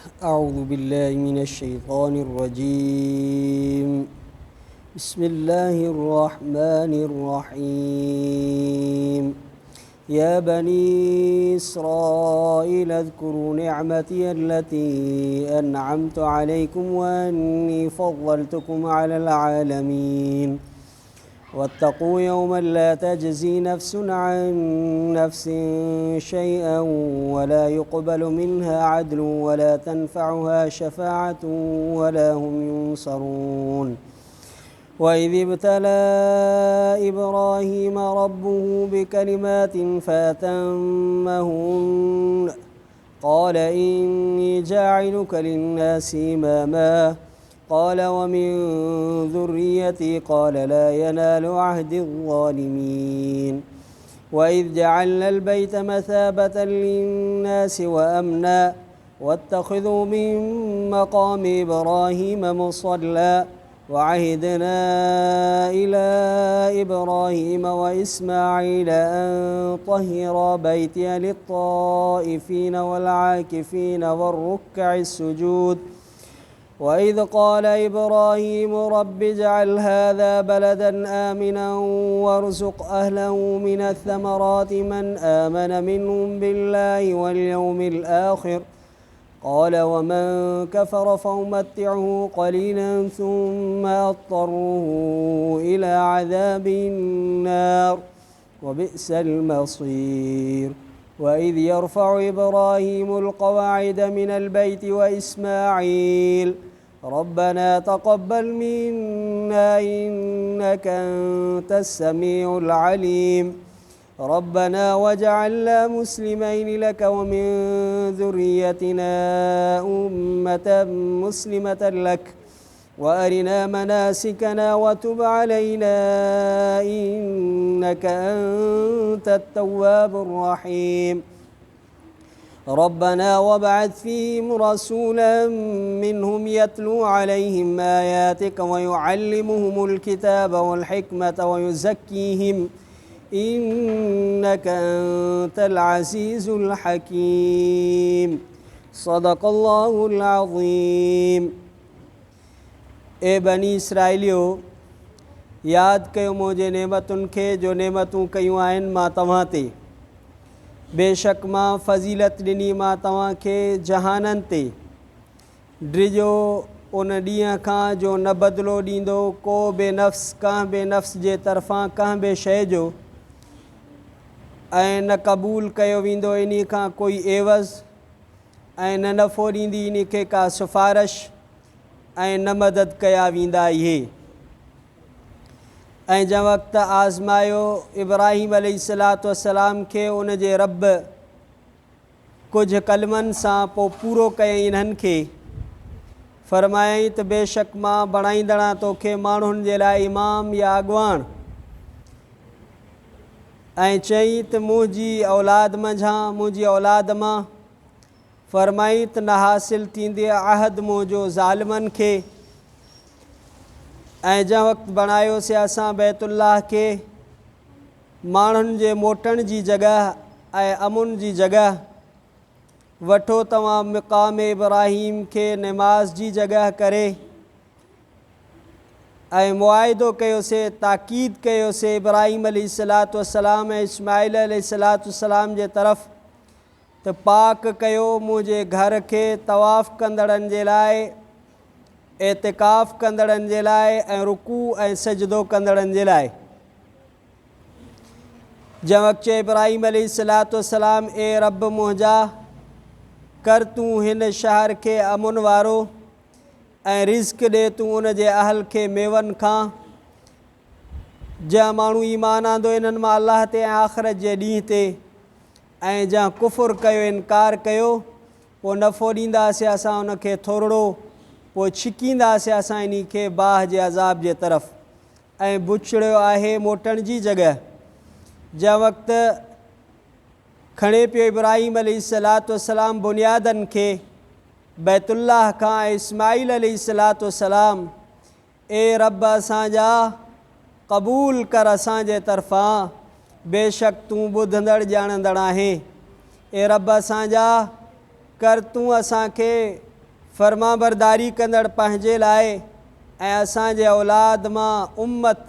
أعوذ بالله من الشيطان الرجيم. بسم الله الرحمن الرحيم. يا بني إسرائيل اذكروا نعمتي التي أنعمت عليكم وأني فضلتكم على العالمين. واتقوا يوما لا تجزي نفس عن نفس شيئا ولا يقبل منها عدل ولا تنفعها شفاعة ولا هم ينصرون. وإذ ابتلى إبراهيم ربه بكلمات فأتمهن قال إني جاعلك للناس إماما قال ومن ذريتي قال لا ينال عهد الظالمين. وإذ جعلنا البيت مثابة للناس وأمنا واتخذوا من مقام إبراهيم مصلى وعهدنا إلى إبراهيم وإسماعيل أن طهرا بيتي للطائفين والعاكفين والركع السجود. وإذ قال إبراهيم رب اجعل هذا بلدا آمنا وارزق أهله من الثمرات من آمن منهم بالله واليوم الآخر قال ومن كفر فأمتعه قليلا ثم أضطره إلى عذاب النار وبئس المصير. وإذ يرفع إبراهيم القواعد من البيت وإسماعيل ربنا تقبل منا إنك أنت السميع العليم ربنا واجعلنا مسلمين لك ومن ذريتنا أمة مسلمة لك وأرنا مناسكنا وتب علينا إنك أنت التواب الرحيم. ربنا وابعث فيهم رسولا منهم يتلو عليهم آياتك ويعلمهم الكتاب والحكمة ويزكيهم إنك أنت العزيز الحكيم. صدق الله العظيम. ए बनी इसराइलियो याद कयो मुझे नेमतुन खे जो नेमतूं कयूं आहिनि मां तव्हां ते। बेशक मां फ़ज़ीलत ॾिनी मां तव्हां खे जहाननि ते। ड्रिजो उन ॾींहं खां जो न बदिलो ॾींदो को बे नफ़्स कंहिं बे नफ़्स जे तरफ़ां कंहिं बे शइ जो ऐं न क़बूल कयो वेंदो इन खां कोई एवज़ ऐं न नफ़ो ॾींदी इन खे का सिफ़ारिश ऐं न मदद कया वेंदा इहे। ऐं जंहिं वक़्तु आज़मायो इब्राहीम अलैहिस्सलातु वस्सलाम खे उन जे रब कुझु कलमनि सां पोइ पूरो कयईं इन्हनि खे। फ़रमायईं त बेशक मां बणाईंदड़ तोखे माण्हुनि जे लाइ इमाम या अॻुवाण ऐं चयईं त मुंहिंजी औलाद मंझां मुंहिंजी औलाद मां फ़रमाई त न हासिल थींदी अहद मुंहिंजो ज़ालिमनि खे। ऐं जंहिं वक़्तु बणायोसीं असां बैतुल्लाह खे माण्हुनि जे मोटण जी जॻह ऐं अमुन जी जॻह वठो तव्हां मक़ाम इब्राहीम खे नमाज़ जी जॻह करे ऐं मुआइदो कयोसीं ताक़ीद कयोसीं इब्राहीम अलैहिस्सलातु वस्सलाम ऐं इस्माइल अलैहिस्सलातु वस्सलाम जे तरफ़ त पाक कयो मुंहिंजे घर खे तवाफ़ कंदड़नि जे लाइ एतिकाफ़ कंदड़नि जे लाइ ऐं रुकू ऐं सजदो कंदड़नि जे लाइ। जंहिं वक़्तु चयो इब्राहीम अलैहिस्सलातु वस्सलाम ए रब मुंहिंजा कर तूं हिन शहर खे अमुन वारो ऐं रिज़्क़ ॾे तूं उन जे अहल खे मेवनि खां। जंहिं माण्हू ईमान आंदो इन्हनि मां अलाह ते ऐं आख़िरत जे ॾींहं ते ऐं जंहिं कुफ़ुर कयो इनकार कयो पोइ नफ़ो ॾींदासीं असां उनखे थोरो पोइ छिकींदासीं असां इन खे बाह जे अज़ाब जे तरफ़। ऐं बुछड़ियो आहे मोटण जी जॻह। जंहिं वक़्तु खणे पियो इब्राहीम अलैहिस्सलातु वस्सलाम बुनियादनि खे बैतुल्लाह खां इस्माइल अलैहिस्सलातु वस्सलाम ए रब असांजा क़बूल कर असांजे तरफ़ां बेशक तूं ॿुधंदड़ ॼाणंदड़ आहे। ए रब असांजा कर तूं असांखे फर्मा बरदारी कंदड़ पंहिंजे लाइ ऐं असांजे औलाद मां उम्मत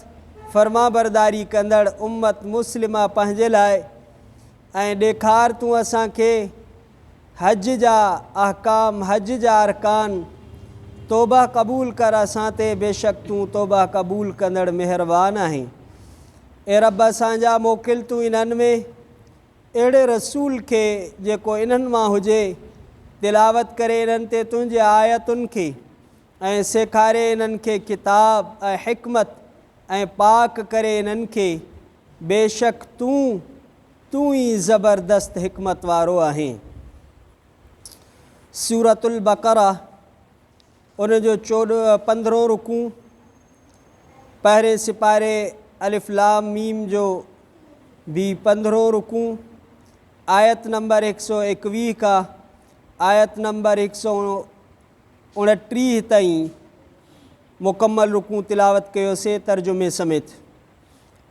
फर्मा बरदारी कंदड़ उम्मत मुस्लिमा पंहिंजे लाइ ऐं ॾेखार तूं असांखे हज जा अहकाम हज जा अरकान तौबा क़बूल कर असां ते बेशक तूं तौबा क़बूल कंदड़ महिरबान आहीं। ए रब असांजा मोकिल तूं इन्हनि में अहिड़े रसूल खे जेको इन्हनि मां हुजे तिलावत करे इन्हनि ते तुंहिंजे आयतुनि खे ऐं सेखारे इन्हनि खे किताब ऐं हिकमत ऐं पाक करे इन्हनि खे बेशक तूं ई ज़बरदस्त हिकमत वारो आहीं। सूरतुल बक़रा उन जो 15 रुकू पहिरें सिपारे अलिफ लाम मीम जो भी 15 रुकू आयत नंबर 121 का आयत नंबर 129 ताईं मुकम्मल रुकू तिलावत कयोसीं तर्जुमे समेत।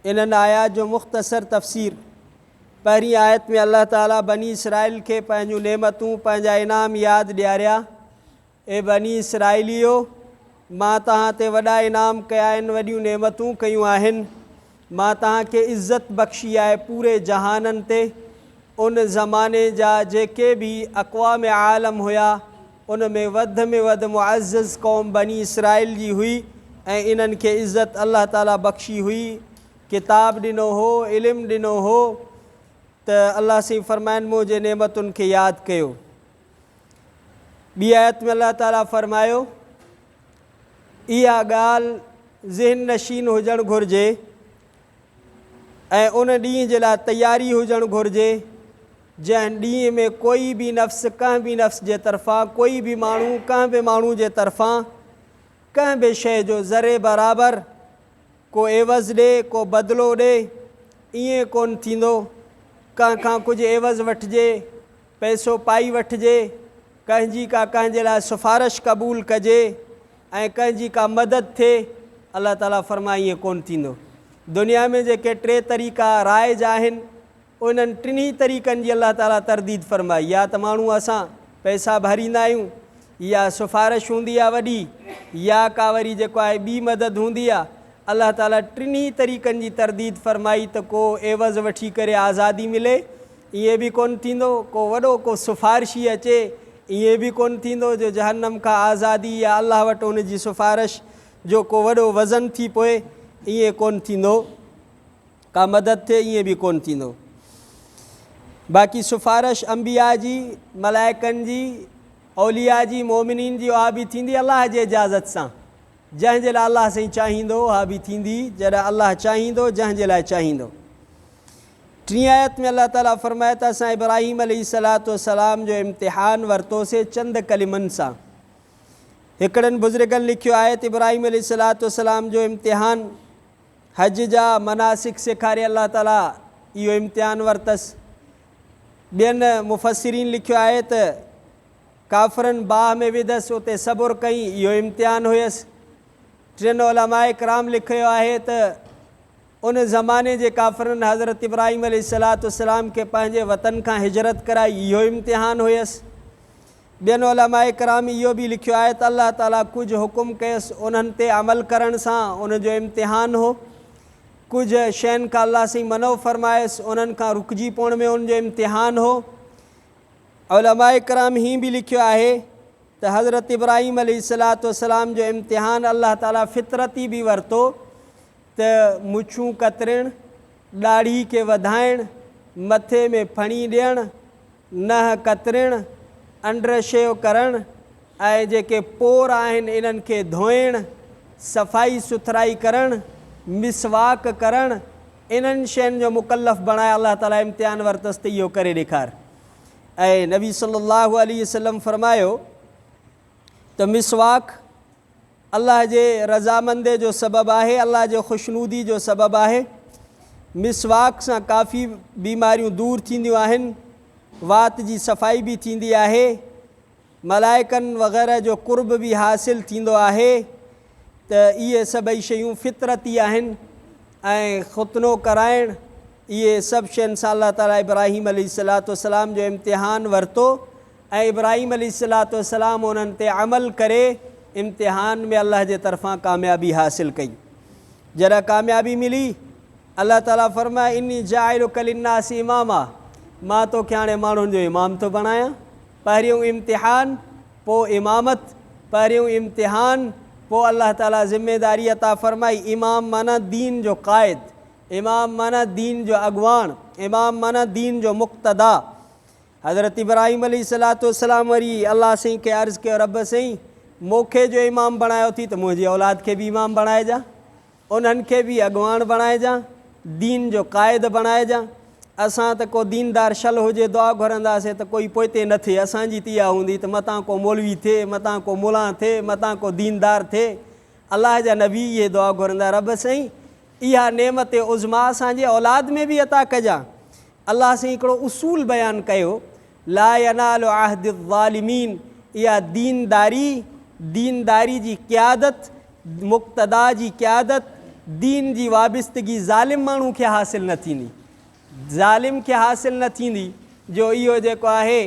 इन्हनि आयात जो मुख़्तसर तफ़सीर पहिरीं आयत में अल्लाह ताला बनी इसराइल खे पंहिंजूं नेमतूं पंहिंजा इनाम यादि ॾियारिया। ए बनी इसराइलियो मां तव्हां ते वॾा इनाम कया आहिनि वॾियूं नेमतूं कयूं आहिनि। मां तव्हांखे इज़त बख़्शी आहे पूरे जहाननि ते। उन ज़माने जा जेके बि अक़वाम आलम हुया उन में वधि मुअज़्ज़ज़ क़ौम बनी इसराइल जी हुई ऐं इन्हनि खे इज़त अल्लाह ताला बख़्शी हुई। किताब ॾिनो हो इल्मु ॾिनो हो त अल्लाह साईं फ़रमाइनि मुंहिंजे नेमतुनि खे यादि कयो। ॿी आयत में अल्लाह ताला फ़रमायो इहा ॻाल्हि ज़हन नशीन हुजणु घुरिजे ऐं उन ॾींहं जे लाइ तयारी हुजणु घुरिजे जंहिं ॾींहं में कोई बि नफ़्स कंहिं बि नफ़्स जे तरफ़ां कोई बि माण्हू कंहिं बि माण्हू जे तरफ़ां कंहिं बि शइ जो ज़रे बराबरि को एवज़ ॾे को बदिलो ॾे ईअं कोन थींदो। कंहिंखां कुझु एवज़ वठिजे पैसो पाई वठिजे कंहिंजी का कंहिंजे लाइ सिफ़ारिश क़बूल कजे ऐं कंहिंजी का मदद थिए अल्लाह ताला फ़रमाए ईअं कोन थींदो। दुनिया में जेके 3 तरीक़ा राइज आहिनि उन्हनि 3 तरीक़नि जी अल्लाह ताला तरदीद फ़रमाई। या त माण्हू असां पैसा भरींदा आहियूं या सिफ़ारिश हूंदी आहे वॾी या का वरी जेको आहे ॿी मदद हूंदी आहे। अल्लाह ताला 3 तरीक़नि जी तरदीद फ़रमाई त को एवज़ वठी करे आज़ादी मिले ईअं बि कोन थींदो। को वॾो को सिफ़ारिशी अचे ईअं बि कोन थींदो जो जहन्नम खां आज़ादी या अल्लाह वटि उन जी सिफ़ारिश जो को वॾो वज़न थी पए ईअं कोन थींदो। का मदद थिए ईअं बि कोन थींदो। बाक़ी सिफ़ारिश अंबिया जी मलाइकनि जी औलिया जी मोमिनीन जी उहा बि थींदी अल्लाह जे इजाज़त सां। जंहिंजे लाइ अल्लाह साईं चाहींदो उहा बि थींदी जॾहिं अल्लाह चाहींदो जंहिंजे लाइ चाहींदो। 3 आयत में अल्लाह ताला फ़रमाए त असां इब्राहीम अलैहिस्सलाम जो इम्तिहान वरितोसीं चंद कलिमनि सां। हिकिड़नि बुज़ुर्गनि लिखियो आहे त इब्राहीम अलैहिस्सलाम जो इम्तिहान हज जा मनासिक सेखारे अल्लाह ताला इहो इम्तिहान वरितसि। ॿियनि मुफ़सिरीन लिखियो आहे त काफ़िरनि बाह में विधसि उते सबुर कई इहो इम्तिहान हुयसि। 3 उलमाए कराम लिखियो आहे त उन ज़माने जे काफ़िरनि हज़रत इब्राहीम अलैहिस्सलाम खे पंहिंजे वतन खां हिजरत कराई इहो इम्तिहान हुयसि। ॿियनि उलमाए कराम इहो बि लिखियो आहे त अल्लाह ताला कुझु हुकुम कयसि उन्हनि ते अमल करण सां उन जो इम्तिहान हो। कुझु शयुनि खां अल्लाह साईं मनो फ़रमायसि उन्हनि खां रुकिजी पवण में उनजो इम्तिहान हो। उलमाए कराम हीअं बि लिखियो आहे त हज़रत इब्राहीम अलैहिस्सलाम जो इम्तिहान अल्लाह ताला फितरती बि वरितो त मुछूं कतरिण ॾाढ़ी खे वधाइण मथे में फणी ॾियणु नह कतरिण अंडर शेव करणु ऐं जेके पोर आहिनि इन्हनि खे धोइणु सफ़ाई सुथराई करणु मिसवाक करणु इन्हनि शयुनि जो मुकल्लफ़ बणाए अल्लाह ताला इम्तिहान वरितसि त इहो करे ॾेखार। ऐं नबी सल्लल्लाहु अलैहि वसल्लम फ़रमायो त मिसवाक अल्लाह जे रज़ामंदे जो सबबु आहे अल्लाह जे ख़ुशनूदी जो सबबु आहे। मिसवाक सां काफ़ी बीमारियूं दूर थींदियूं आहिनि। वात जी सफ़ाई बि थींदी आहे। मलाइकनि वग़ैरह जो क़ुर्ब बि हासिलु थींदो आहे। त इहे सभई शयूं फितरती आहिनि ऐं ख़ुतनो कराइणु इहे सभु शयुनि सां अल्लाह ताला इब्राहीम अलैहिस्सलाम जो इम्तिहान वरितो ऐं इब्राहीम अलैहिस्सलाम उन्हनि ते अमल करे इम्तिहान में अल्लाह जे तरफ़ां कामयाबी हासिल कई। जॾहिं कामयाबी मिली अल्लाह ताला फरमाए इन्नी जाइलुका लिन्नासी इमामा, मां तोखे हाणे माण्हुनि जो इमाम थो बणायां। पहिरियों इम्तिहान, पोइ इमामत, पहिरियों इम्तिहान, पोइ अल्लाह ताला ज़िम्मेदारी अता फरमाई। इमाम माना दीन जो क़ाइद, इमाम माना दीन जो अॻुवाण, इमाम माना दीन जो मुक़्तदा। हज़रत इब्राहीम अलैहिस्सलाम वरी अल्लाह साईं खे अर्ज़ु कयो, रब साईं मूंखे जो इमाम बणायो थी त मुंहिंजी औलाद खे बि इमाम बणाइजां, उन्हनि खे बि अॻुवाण बणाइजां, दीन जो क़ाइद बणाइजां। असां त को दीनदार शल हुजे दुआ घुरंदासीं त कोई पोइते न थिए, असांजी त इहा हूंदी त मतां को मौलवी थिए, मतां को मुला थिए, मतां को दीनदार थिए। अलाह जा नबी इहे दुआ घुरंदा, रब साईं इहा नेमत उज़मा असांजे औलाद में बि अता कजां। अलाह साईं हिकिड़ो उसूल बयानु कयो, ला यनालु अहद ज़ालिमीन, इहा दीनदारी जी क़यादत, मुक़्तदा जी क़यादत, दीन जी वाबिस्तगी ज़ालिम माण्हू खे हासिल न थींदी, ज़ालिम खे हासिल न थींदी। जो इहो जेको आहे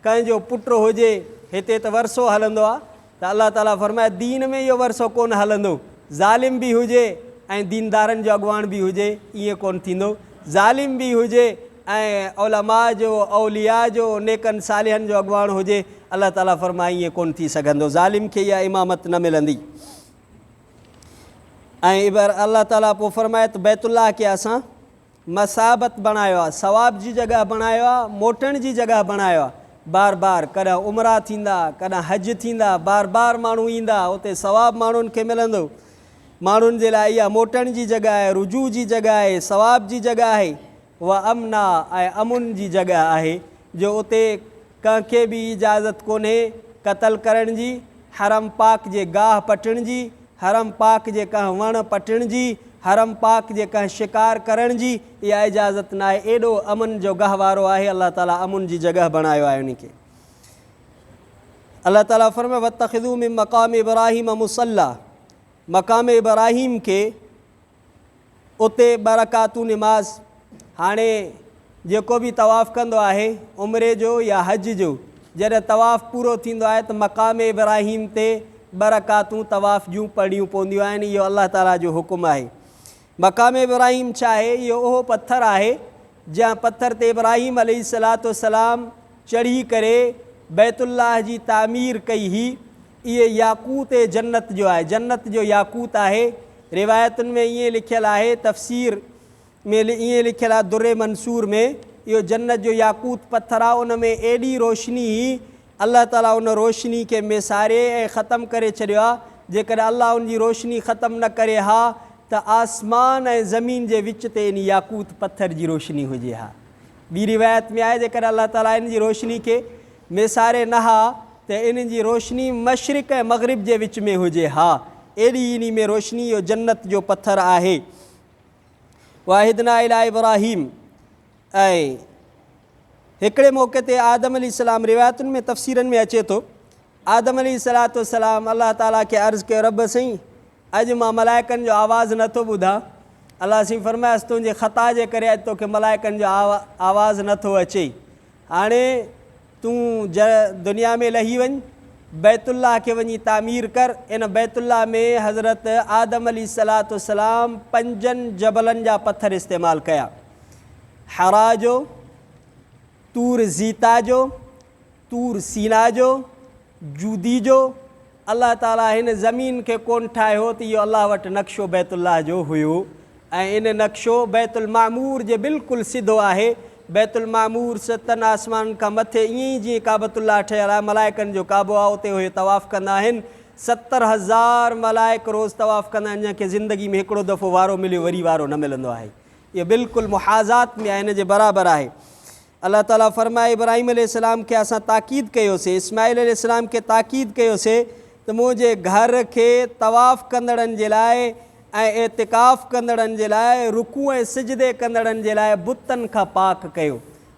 कंहिंजो पुटु हुजे हिते त वरसो हलंदो आहे, त अल्लाह ताला फरमाए दीन में इहो वरसो कोन हलंदो। ज़ालिम बि हुजे ऐं दीनदारनि जो अॻुवाण बि हुजे, ईअं कोन थींदो। ज़ालिम बि हुजे ऐं उलमा जो, औलिया जो, नेकनि सालिहनि जो अॻुवाण हुजे, अल्लाह ताला फरमाए ईअं कोन थी सघंदो, ज़ालिम खे इहा इमामत न मिलंदी। ऐं अल्लाह ताला पोइ फरमाए त बैतुल्लाह खे असां मसाबत बणायो आहे, सवाब जी जॻह बणायो आहे, मोटण जी जॻह बणायो आहे। बार बार कॾहिं उमरा थींदा, कॾहिं हज थींदा, बार बार माण्हू ईंदा, उते सवाब माण्हुनि खे मिलंदो। माण्हुनि जे लाइ इहा मोटण जी जॻह आहे, रुजू जी जॻह आहे, सवाब जी जॻह आहे। उहा अमना ऐं अमुन जी जॻह आहे, जो उते कंहिंखे बि इजाज़त कोन्हे क़तल करण जी, हरम पाक जे गाह पटण जी, हरम पाक जे कंहिं वण पटण जी, हरम पाक जे कंहिं शिकार करण जी इहा इजाज़त न आहे। एॾो अमन जो गाह वारो आहे, अल्लाह ताला अमुन जी जॻह बणायो आहे उन खे। अल्लाह ताला फरमाए वत्तख़िज़ू मिन मक़ाम इब्राहीम मुसल्ला, मक़ाम इब्राहीम खे उते बरकातू निमाज़। हाणे जेको बि तवाफ़ कंदो आहे उमिरे जो या हज जो, जॾहिं तवाफ़ पूरो थींदो आहे त मक़ाम इब्राहीम ते बरकातूं तवाफ़ जूं पढ़णियूं पवंदियूं आहिनि। इहो अल्लाह ताला जो हुकुम आहे। मक़ाम इब्राहीम छा आहे? इहो उहो पथर आहे जंहिं पथर ते इब्राहीम अलैहिस्सलाम चढ़ी करे बैतुल्लाह जी तामीर कई हुई। इहे याकूत जन्नत जो आहे, जन्नत जो याकूत आहे। रिवायतुनि में ईअं लिखियलु आहे, तफ़सीर में ईअं लिखियलु आहे दुर्रे मंसूर में, इहो जन्नत जो याकूत पथर आहे। उन में एॾी रोशनी हुई, अल्लाह ताला उन रोशनी खे मिसारे ऐं ख़तमु करे छॾियो आहे। जेकॾहिं अल्लाह उन जी रोशनी ख़तमु न करे हा त आसमान ऐं ज़मीन जे विच ते इन याकूत पथर जी रोशनी हुजे हा। ॿी रिवायत में आहे जेकॾहिं अल्लाह ताला इन जी रोशनी खे मिसारे न हा त इन जी रोशनी मशरिक़ ऐं मग़रिब जे विच में हुजे हा। एॾी इन में रोशनी इहो जन्नत जो पथर आहे। वाहिदना इला इब्राहीम, ऐं हिकिड़े मौक़े ते आदम अलैहिस्सलाम, रिवायतुनि में तफ़सीरनि में अचे थो, आदम अलैहिस्सलाम अल्लाह ताला खे अर्ज़ु कयो, रब साईं अॼु मां मलाइकनि जो आवाज़ु नथो ॿुधां। अल्लाह साईं फरमायसि तुंहिंजे ख़ता जे करे अॼु तोखे मलाइकनि जो आवाज़ु नथो अचे। हाणे तूं दुनिया में लही वञ, बैतुल्लाह खे वञी तामीर कर। इन बैतुल्लाह में हज़रत आदम अलैहिस्सलाम 5 जबलनि जा पथर इस्तेमालु कया, हरा जो, तूर ज़ीता जो, तूर सीना जो, जूदी जो। अल्लाह ताला हिन ज़मीन खे कोन ठाहियो त इहो अल्लाह वटि नक्शो बैतुल्लाह जो हुयो, ऐं इन नक्शो बैतुल मामूर जे बिल्कुलु सिधो आहे। बैतुल मामूर 7 आसमान खां मथे, ईअं ई जीअं काबतुल्लाह ठहियलु आहे, मलाइकनि जो काबो आहे, उते उहे तवाफ़ कंदा आहिनि। 70,000 मलाइक रोज़ तवाफ़ कंदा आहिनि, जंहिंखे ज़िंदगी में हिकिड़ो दफ़ो वारो मिलियो, वरी वारो न मिलंदो आहे। इहो बिल्कुलु मुहाज़ात में आहे, हिन जे बराबरि आहे। अल्लाह ताला फरमाए इब्राहीम अलैहिस्सलाम खे असां ताक़ीद कयोसीं, इस्माइल अलैहिस्सलाम खे ताक़ीद कयोसीं त मुंहिंजे घर खे तवाफ़ कंदड़नि जे लाइ ऐं एतिकाफ़ कंदड़नि जे लाइ, रुकू ऐं सिजदे कंदड़नि जे लाइ बुतनि खां पाक कयो।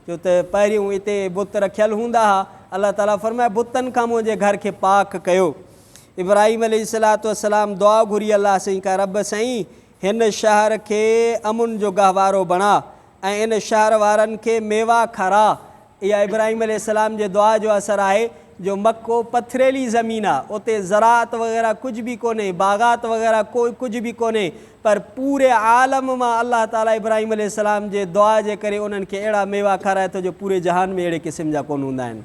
छो त पहिरियों हिते बुत रखियलु हूंदा हुआ। अल्लाह ताला फरमाए बुतनि खां मुंहिंजे घर खे पाक कयो। इब्राहीम अलैहिस्सलाम दुआ घुरी अल्लाह साईं का, रब साईं हिन शहर खे अमुन जो गहवारो बणा ऐं इन शहर वारनि खे मेवा खारा। इहा इब्राहिम अलैहिस्सलाम जे दुआ जो असरु आहे जो मक्को पथरेली ज़मीन आहे, उते ज़रात वग़ैरह कुझु बि कोन्हे, बाग़ात वग़ैरह कुझु बि कोन्हे, पर पूरे आलम मां अल्लाह ताला इब्राहिम अलैहिस्सलाम जे दुआ जे करे उन्हनि खे अहिड़ा मेवा खाराए थो जो पूरे जहान में अहिड़े क़िस्म जा कोन हूंदा आहिनि।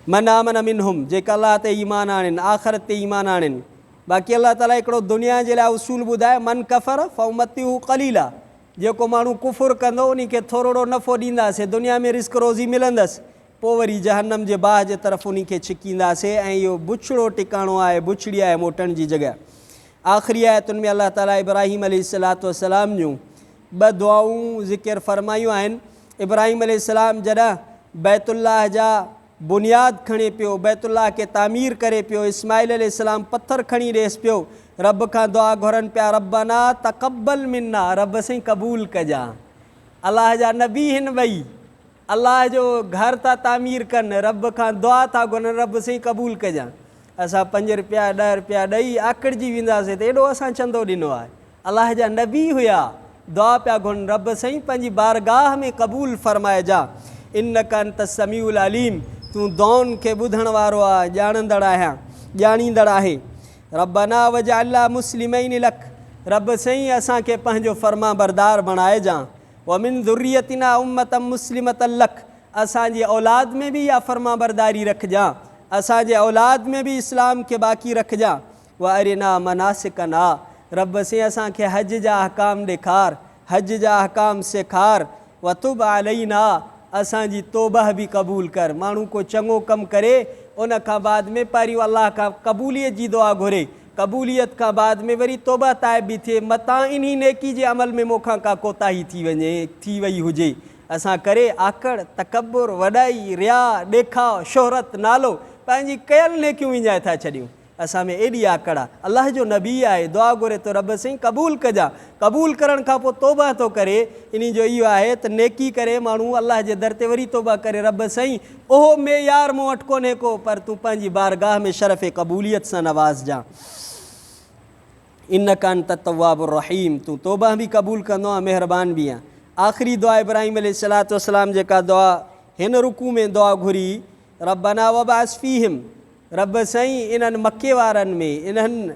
मन आमन मिनहुम, जेका अल्लाह ते ईमान आणनि, आख़िरत ते ईमान आणनि। बाक़ी अल्लाह ताला हिकिड़ो दुनिया जे लाइ उसूल ॿुधाए, मन कफ़र फउमतिहु क़लीला, जेको माण्हू कुफुर कंदो उन खे थोरो नफ़ो ॾींदासीं, दुनिया में रिस्क रोज़ी मिलंदसि, पोइ वरी जहन्नम जे बाहि जे तरफ़ उन खे छिकींदासीं। ऐं इहो बुछड़ो टिकाणो आहे, बुछड़ी आहे मोटण जी जॻह। आख़िरी आयतुनि में अल्लाह ताला इब्राहिम अलैहिस्सलाम जूं ॿ दुआऊं ज़िक्र फ़रमायूं आहिनि। इब्राहिम अलैहिस्सलाम जॾहिं बैतुल्लाह जा बुनियाद खणे पियो, बैतुल्लाह खे तामीर करे पियो, इस्माइल अलैहिस्सलाम पथर खणी ॾेसि पियो, रब खां दुआ घुरनि पिया, रब्बना तक़ब्बल मिन्ना, रब साईं क़बूल कजां। अलाह जा नबी हिन ॿई, अलाह जो घर था तामीर कनि, रब खां दुआ था घुरनि, रब साईं क़बूल कजां। असां 5 रुपया 10 रुपया ॾेई आकड़िजी वेंदासीं त एॾो असां चंदो ॾिनो आहे। अलाह जा नबी हुया, दुआ पिया घुरनि, रब साईं पंहिंजी बारगाह में क़बूल फ़रमाइजां। इन्नका अंत समीउल अलीम, तूं दुआउनि खे ॿुधण वारो आहे, ॼाणंदड़ आहियां, ॼाणींदड़ आहे। रब्बना वजअलना मुस्लिमैन लक, रब साईं असांखे पंहिंजो फ़र्मा बरदार बणाइजां। वमिन ज़ुर्रियतिना उम्मतम मुस्लिमतन लक, असांजी औलाद में बि इहा फ़र्मा बरदारी रखजां, असांजे औलाद में बि इस्लाम खे बाक़ी रखजां। व अरिना मनासिकना, रब साईं असांखे हज जा अहकाम ॾेखार, हज जा अहकाम सेखार। व तुब अलैना, असांजी तौबह बि क़बूल कर। माण्हू को चङो कमु करे उन खां बाद में पहिरियों अलाह खां क़बूलियत जी दुआ घुरे, क़बूलियत खां बाद में वरी तौबा ताइब बि थिए, मतां इन्ही नेकी जे अमल में मूंखां का कोताही थी वई हुजे। असां करे आकड़, तकबुर, वॾाई, रिया, ॾेखाव, शोहरत, नालो, पंहिंजी कयल नेकियूं विञाए था छॾियूं। असां में एॾी आकड़ आहे। अलाह जो नबी आहे, दुआ घुरे थो, रब साईं क़बूल कजां। क़बूल करण खां पोइ तौबा थो करे, इन जो इहो आहे त नेकी करे माण्हू अलाह जे दर ते वरी तौबा करे, रब साईं ओहो मेयार मूं वटि कोन्हे को, पर तूं पंहिंजी बारगाह में शरफ़ क़बूलियत सां नवाज़जां। इन्नका अंत तव्वाबुर रहीम, तूं तौबा बि क़बूल कंदो आहे, महिरबान बि आहे। आख़िरी दुआ इब्राहिम अलैहिस्सलाम जेका दुआ हिन रुकू में दुआ घुरी, रब्बना वबअस फीहिम, रब साईं इन्हनि मके वारनि में, इन्हनि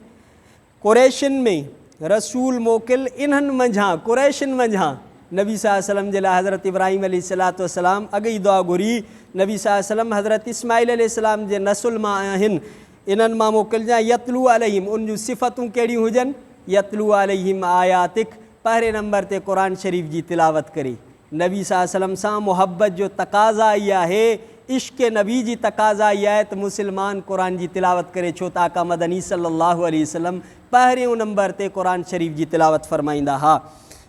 कुरैशन में रसूल मोकिल, इन्हनि मंझां कुरैशन मंझां नबी सल्लल्लाहु अलैहि वसल्लम जे लाइ हज़रत इब्राहिम अलैहिस्सलाम अॻ ई दुआ घुरी। नबी सल्लल्लाहु अलैहि वसल्लम हज़रत इस्माइल अलैहिस्सलाम जे नसुल मां आहिनि, इन्हनि मां मोकिलिजां। यतलू अलैहिम, उन जूं सिफ़तूं कहिड़ियूं हुजनि, यतलू अलैहिम आयातिक, पहिरें नंबर ते क़ुरान शरीफ़ जी तिलावत करे। नबी सल्लल्लाहु अलैहि वसल्लम सां मुहबत जो तक़ाज़ा इहा आहे, इश्क़ नबी जी तक़ाज़ा इहा आहे त मुस्लमान क़ुरान जी तिलावत करे, छो त आका मदनी सल्लल्लाहु अलैहि वसल्लम पहिरियों नंबर ते क़ुरान शरीफ़ जी तिलावत फ़रमाईंदा हुआ।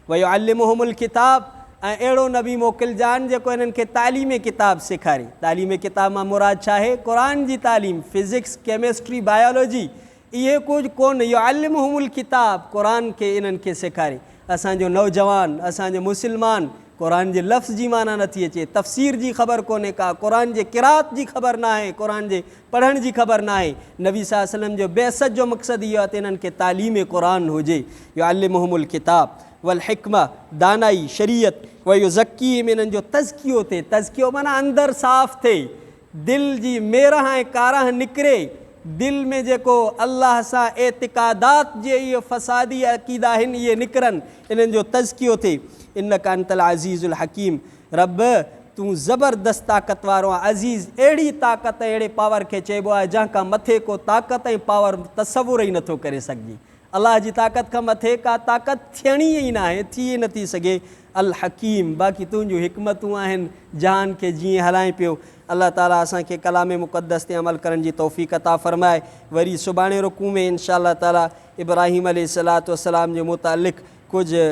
वयुअल्लिमुहुमुल किताब, ऐं अहिड़ो नबी मोकिलिजान जेको इन्हनि खे तालीम किताब सेखारे। तालीम किताब मां मुराद छा आहे? क़ुरान जी तालीम, फिज़िक्स, केमिस्ट्री, बायोलॉजी, इहे कुझु कोन। युअल्लिमुहुमुल किताब, क़ुरान खे इन्हनि खे सेखारे। असांजो नौजवान, असांजो मुस्लमान क़ुरान जे लफ़्ज़ जी माना नथी अचे, तफ़सीर जी ख़बर कोन्हे का, क़ुरान जे क़िरात जी ख़बर न आहे, क़ुरान जे पढ़ण जी ख़बर न आहे। नबी सल्लल्लाहु अलैहि वसल्लम जो बेसत जो मक़सदु इहो आहे त इन्हनि खे तालीम क़ुरान हुजे। युअल्लिमुहुमुल किताब वल हिकमा, दानाई, शरीयत, वयुज़क्कीहिम, इन्हनि जो तज़कियो थिए। तज़कियो माना अंदरि साफ़ थिए, दिलि जी मेरह ऐं कारह निकिरे, दिलि में जेको अलाह सां एतिक़ादात जे इहे फ़सादी अक़ीदा आहिनि इहे निकिरनि, इन्हनि जो तज़कियो थिए। इन्नका अंतल अज़ीज़ुल हकीम, रब तूं ज़बरदस्त ताक़त वारो आहे। अज़ीज़ अहिड़ी ताक़त, अहिड़े पावर खे चइबो आहे जंहिं खां मथे को ताक़त ऐं पावर तसवुर ई नथो करे सघिजे। अलाह जी ताक़त खां मथे का ताक़त थियणी ई न आहे, थी ई नथी सघे। अल हकीम, बाक़ी तुंहिंजूं हिकमतूं आहिनि जहान खे जीअं हलाए पियो। अल्लाह ताला असांखे कलाम मुक़द्दस ते अमल करण जी तौफ़ीक़ अता फ़रमाए। वरी सुभाणे रुकू में इंशा अल्लाह ताला इब्राहिम अलैहिस्सलाम जे मुतालिक़ कुझु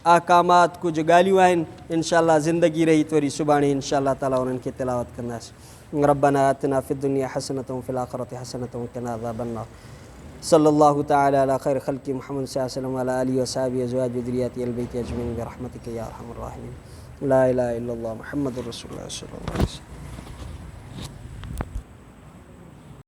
अहकामात, कुझु ॻाल्हियूं आहिनि, इंशा अल्लाह ज़िंदगी रही त वरी सुभाणे इंशा अल्लाह ताला उन्हनि खे तिलावत कंदासीं। रब्बना आतिना फ़िद्दुनिया हसनतम फ़िल आख़िरति हसनतम वक़िना अज़ाबन्नार। सल्लल्लाहु तआला अला खैर ख़ल्क़ि मुहम्मद सल्लल्लाहु अलैहि वसल्लम व अला आलिहि व अस्हाबिहि व अज़वाजिहि व ज़ुर्रिय्यतिहि अल बैति अजमईन बिरहमतिका या अरहमर राहिमीन। ला इलाहा इल्लल्लाह मुहम्मदुर रसूलुल्लाह सल्लल्लाहु अलैहि वसल्लम।